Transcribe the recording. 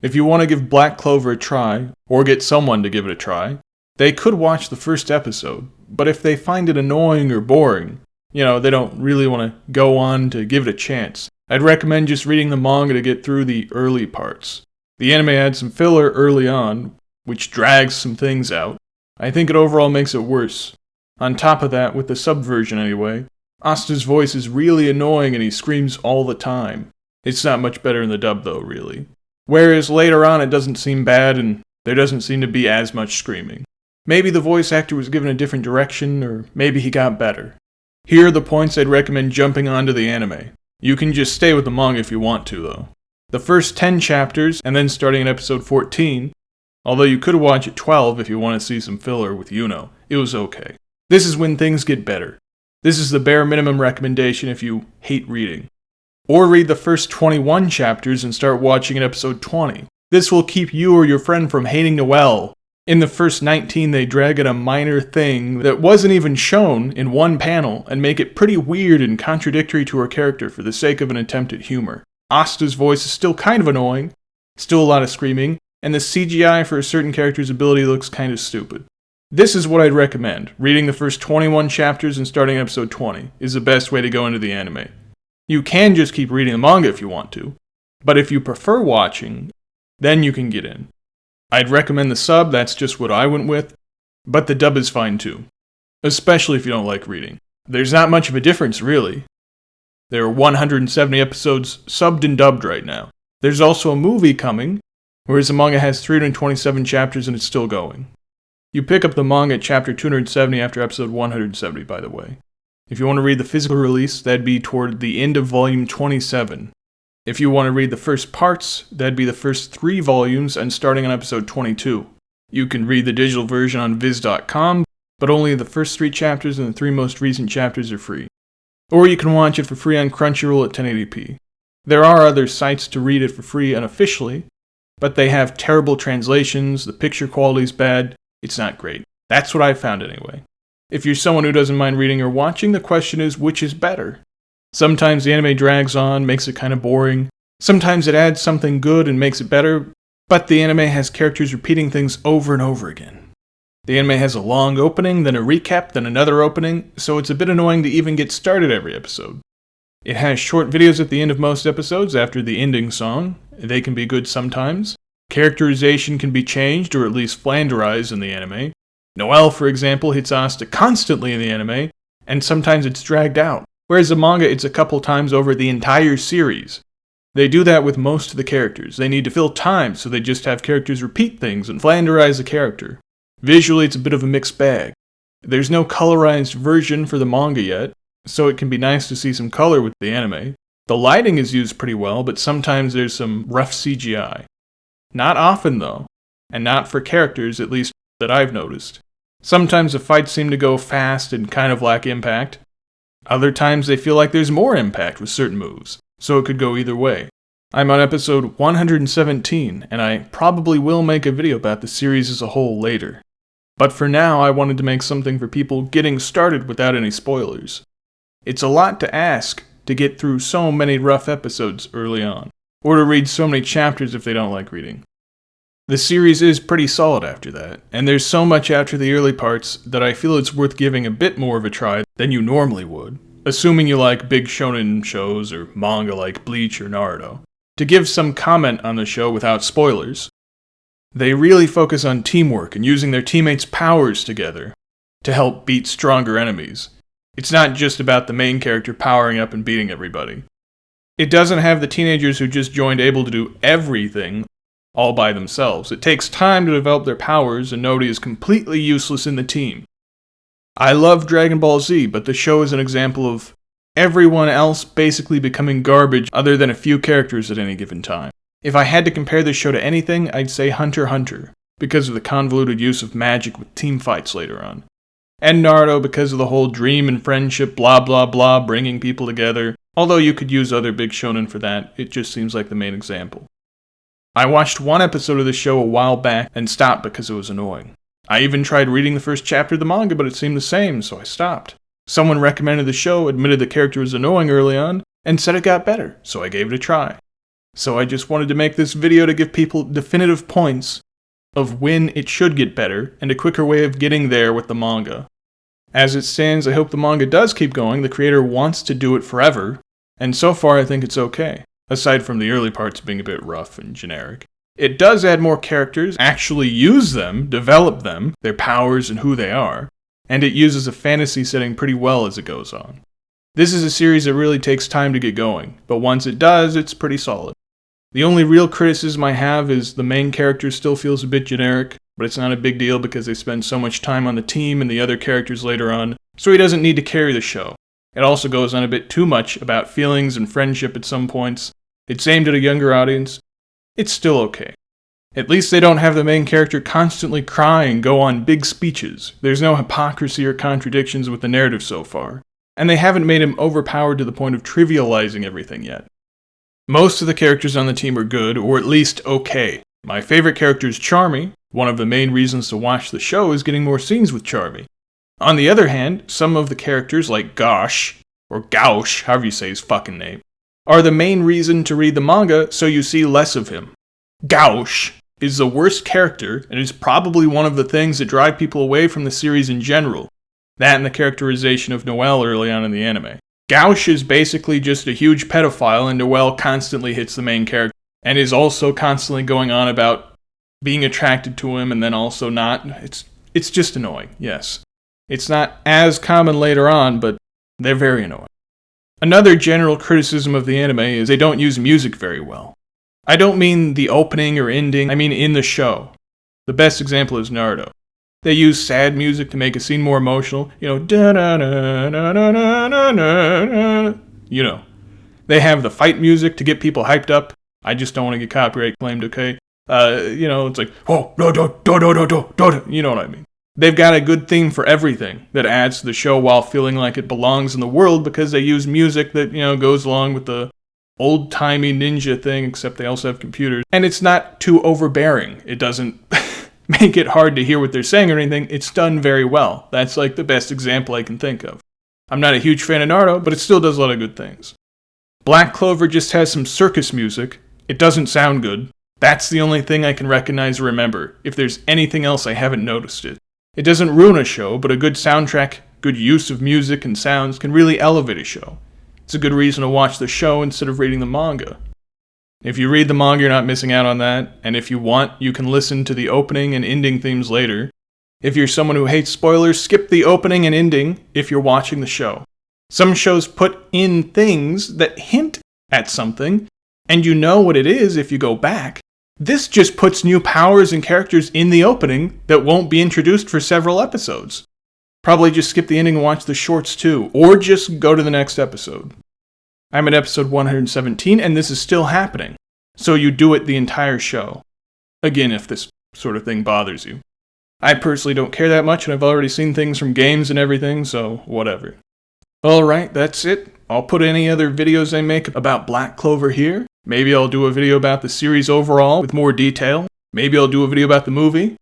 If you want to give Black Clover a try, or get someone to give it a try, they could watch the first episode, but if they find it annoying or boring, they don't really want to go on to give it a chance, I'd recommend just reading the manga to get through the early parts. The anime had some filler early on, which drags some things out. I think it overall makes it worse. On top of that, with the subversion anyway, Asta's voice is really annoying and he screams all the time. It's not much better in the dub though, really. Whereas later on it doesn't seem bad and there doesn't seem to be as much screaming. Maybe the voice actor was given a different direction, or maybe he got better. Here are the points I'd recommend jumping onto the anime. You can just stay with the manga if you want to though. The first 10 chapters, and then starting at episode 14, although you could watch at 12 if you want to see some filler with Yuno, it was okay. This is when things get better. This is the bare minimum recommendation if you hate reading. Or read the first 21 chapters and start watching at episode 20. This will keep you or your friend from hating Noelle. In the first 19, they drag in a minor thing that wasn't even shown in one panel and make it pretty weird and contradictory to her character for the sake of an attempt at humor. Asta's voice is still kind of annoying, still a lot of screaming, and the CGI for a certain character's ability looks kind of stupid. This is what I'd recommend. Reading the first 21 chapters and starting at episode 20 is the best way to go into the anime. You can just keep reading the manga if you want to, but if you prefer watching, then you can get in. I'd recommend the sub, that's just what I went with, but the dub is fine too, especially if you don't like reading. There's not much of a difference, really. There are 170 episodes subbed and dubbed right now. There's also a movie coming, whereas the manga has 327 chapters and it's still going. You pick up the manga at chapter 270 after episode 170, by the way. If you want to read the physical release, that'd be toward the end of volume 27. If you want to read the first parts, that'd be the first 3 volumes and starting on episode 22. You can read the digital version on viz.com, but only the first 3 chapters and the 3 most recent chapters are free. Or you can watch it for free on Crunchyroll at 1080p. There are other sites to read it for free unofficially, but they have terrible translations, the picture quality's bad, it's not great. That's what I found anyway. If you're someone who doesn't mind reading or watching, the question is, which is better? Sometimes the anime drags on, makes it kind of boring. Sometimes it adds something good and makes it better, but the anime has characters repeating things over and over again. The anime has a long opening, then a recap, then another opening, so it's a bit annoying to even get started every episode. It has short videos at the end of most episodes after the ending song. They can be good sometimes. Characterization can be changed, or at least flanderized in the anime. Noelle, for example, hits Asta constantly in the anime, and sometimes it's dragged out. Whereas the manga, it's a couple times over the entire series. They do that with most of the characters. They need to fill time, so they just have characters repeat things and flanderize the character. Visually, it's a bit of a mixed bag. There's no colorized version for the manga yet, so it can be nice to see some color with the anime. The lighting is used pretty well, but sometimes there's some rough CGI. Not often, though, and not for characters, at least that I've noticed. Sometimes the fights seem to go fast and kind of lack impact. Other times they feel like there's more impact with certain moves, so it could go either way. I'm on episode 117, and I probably will make a video about the series as a whole later. But for now, I wanted to make something for people getting started without any spoilers. It's a lot to ask to get through so many rough episodes early on, or to read so many chapters if they don't like reading. The series is pretty solid after that, and there's so much after the early parts that I feel it's worth giving a bit more of a try than you normally would, assuming you like big shonen shows or manga like Bleach or Naruto. To give some comment on the show without spoilers, they really focus on teamwork and using their teammates' powers together to help beat stronger enemies. It's not just about the main character powering up and beating everybody. It doesn't have the teenagers who just joined able to do everything all by themselves. It takes time to develop their powers, and nobody is completely useless in the team. I love Dragon Ball Z, but the show is an example of everyone else basically becoming garbage other than a few characters at any given time. If I had to compare this show to anything, I'd say Hunter x Hunter, because of the convoluted use of magic with team fights later on. And Naruto because of the whole dream and friendship blah blah blah bringing people together, although you could use other big shonen for that, it just seems like the main example. I watched one episode of the show a while back and stopped because it was annoying. I even tried reading the first chapter of the manga, but it seemed the same, so I stopped. Someone recommended the show, admitted the character was annoying early on, and said it got better, so I gave it a try. So I just wanted to make this video to give people definitive points of when it should get better and a quicker way of getting there with the manga. As it stands, I hope the manga does keep going. The creator wants to do it forever, and so far I think it's okay, aside from the early parts being a bit rough and generic. It does add more characters, actually use them, develop them, their powers and who they are, and it uses a fantasy setting pretty well as it goes on. This is a series that really takes time to get going, but once it does, it's pretty solid. The only real criticism I have is the main character still feels a bit generic, but it's not a big deal because they spend so much time on the team and the other characters later on, so he doesn't need to carry the show. It also goes on a bit too much about feelings and friendship at some points. It's aimed at a younger audience. It's still okay. At least they don't have the main character constantly cry and go on big speeches. There's no hypocrisy or contradictions with the narrative so far. And they haven't made him overpowered to the point of trivializing everything yet. Most of the characters on the team are good, or at least okay. My favorite character is Charmy. One of the main reasons to watch the show is getting more scenes with Charmy. On the other hand, some of the characters like Gosh, or Gauche, however you say his fucking name, are the main reason to read the manga, so you see less of him. Gauche is the worst character, and is probably one of the things that drive people away from the series in general. That and the characterization of Noelle early on in the anime. Gauche is basically just a huge pedophile, and Noelle constantly hits the main character, and is also constantly going on about being attracted to him and then also not. It's just annoying, yes. It's not as common later on, but they're very annoying. Another general criticism of the anime is they don't use music very well. I don't mean the opening or ending, I mean in the show. The best example is Naruto. They use sad music to make a scene more emotional, da-na-na-na-na-na-na-na. They have the fight music to get people hyped up. I just don't want to get copyright claimed, okay? It's like, oh, do, you know what I mean. They've got a good theme for everything that adds to the show while feeling like it belongs in the world because they use music that, goes along with the old-timey ninja thing, except they also have computers. And it's not too overbearing. It doesn't make it hard to hear what they're saying or anything. It's done very well. That's like the best example I can think of. I'm not a huge fan of Naruto, but it still does a lot of good things. Black Clover just has some circus music. It doesn't sound good. That's the only thing I can recognize or remember. If there's anything else, I haven't noticed it. It doesn't ruin a show, but a good soundtrack, good use of music and sounds can really elevate a show. It's a good reason to watch the show instead of reading the manga. If you read the manga, you're not missing out on that, and if you want, you can listen to the opening and ending themes later. If you're someone who hates spoilers, skip the opening and ending if you're watching the show. Some shows put in things that hint at something, and you know what it is if you go back. This just puts new powers and characters in the opening that won't be introduced for several episodes. Probably just skip the ending and watch the shorts too, or just go to the next episode. I'm at episode 117, and this is still happening. So you do it the entire show. Again, if this sort of thing bothers you. I personally don't care that much, and I've already seen things from games and everything, so whatever. Alright, that's it. I'll put any other videos I make about Black Clover here. Maybe I'll do a video about the series overall with more detail. Maybe I'll do a video about the movie.